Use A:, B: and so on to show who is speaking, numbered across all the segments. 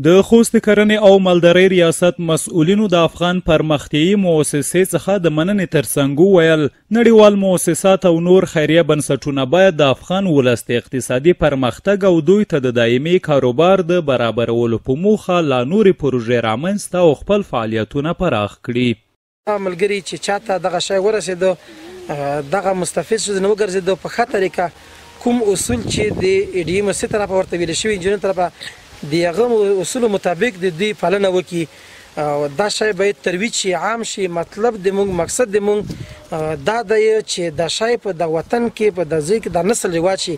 A: د خوست کرنې او مالدارۍ ریاست مسؤلینو د افغان پرمختیایي مؤسسې څخه د مننې ترڅنګ وویل نړیوال مؤسسات او نور خیریه بنسټونه باید د افغان ولس د اقتصادي پرمختګ او دوی ته د دایمي کاروبار د برابرولو په موخه لا نورې پروژې رامنځته او خپل فعالیتونه پراخ کړي.
B: ملګري چې چاته دغه شی ورسېدو دغه مستفید شو نه وګرځېدو په ښه طریقه کوم اصول چې د EDMC طرفه ورته ویل شوي انجینر طرفه د هغه اصولو مطابق د دوی پالنه وکړي. دا شی باید ترویج شي، عام شي. مطلب د موږ مقصد د موږ دا دی چې دا شی په د وطن کې په د ځای کې د نسل رواج شي.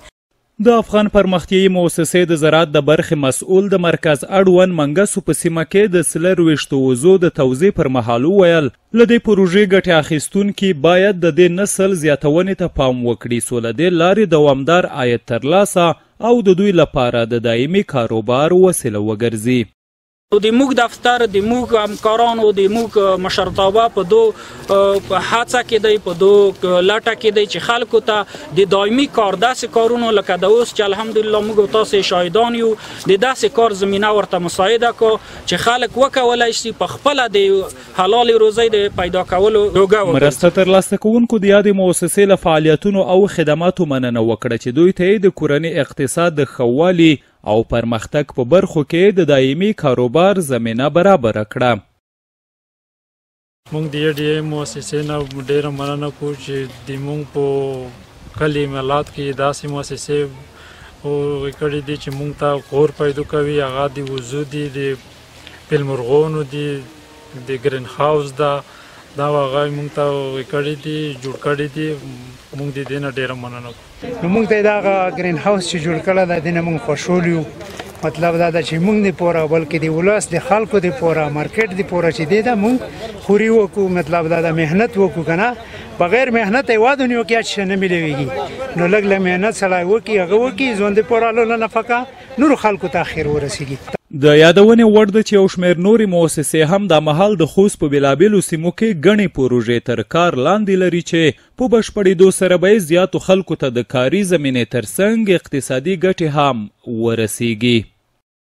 A: د افغان پرمختیایي مؤسسې د زراعت د برخې مسؤل د مرکز اړوند منګسو په سیمه کې د 24 وزو د توزیع پر مهال وویل له دې پروژې ګټې اخیستونکي باید د دې نسل زیاتونې ته پام وکړي څو له دې لارې دوامدار عاید ترلاسه او د دوی لپاره د دایمي کاروبار وسیله وګرځي.
C: د موږ دفتر د موږ همکارانو د موږ مشرتابه په دو هڅه کې دی، په دو لټه کې دی چې خلکو ته د دایمي کار داسې کارونو لکه د اوس چې الحمدلله موږ تاسو شاهدان یو د داسې کار زمینه ورته مساعده کو چې خلک وکولای شي په خپل د حلال روزي د پیدا کولو یوګه وکړي.
A: مرسته ترلاسه کوونکو د یادې مؤسسې له فعالیتونو او خدماتو مننه وکړه چې دوی ته د کورني اقتصاد د ښه والي او پرمختګ په برخو کې د دایمي کاروبار زمینه برابره کړه.
D: موږ د EDM مؤسسې نه ډېره مننه کوو چې د موږ په کلي ملات کې داسې مؤسسې کړي دي چې موږ ته غور پیدا کوي. هغه د وضو دي، د پیلمرغونو دي، د ګرین هاوس دا هغه موږ ته کړي دي، جوړ کړي دي. موږ د دې نه ډېره مننه کوو.
E: نو موږ ته دغه ګرین هاوس چې جوړ کړی دی د دې نه موږ خوشحال یو. مطلب دا ده چې موږ د پوره بلکې د ولس د خلکو د پوره مارکیټ د پوره چې دی ده موږ خوري وکړو. مطلب دا ده محنت وکړو که نه بغیر محنت هېواد ونیو کې هېڅ شی نه میلویږي. نو لږ له محنت سړی وکړي هغه وکړي ژوند د پوره له نفقه نورو خلکو ته خیر ورسېږي.
A: د یادونې وړ ده چې یو شمېر نورې مؤسسې هم دا مهال د خوست په بېلابېلو سیمو کې ګڼې پروژې تر کار لاندې لري چې په بشپړېدو سره به یې زیاتو خلکو ته د کاري زمینې ترڅنګ اقتصادي ګټې هم ورسیږي.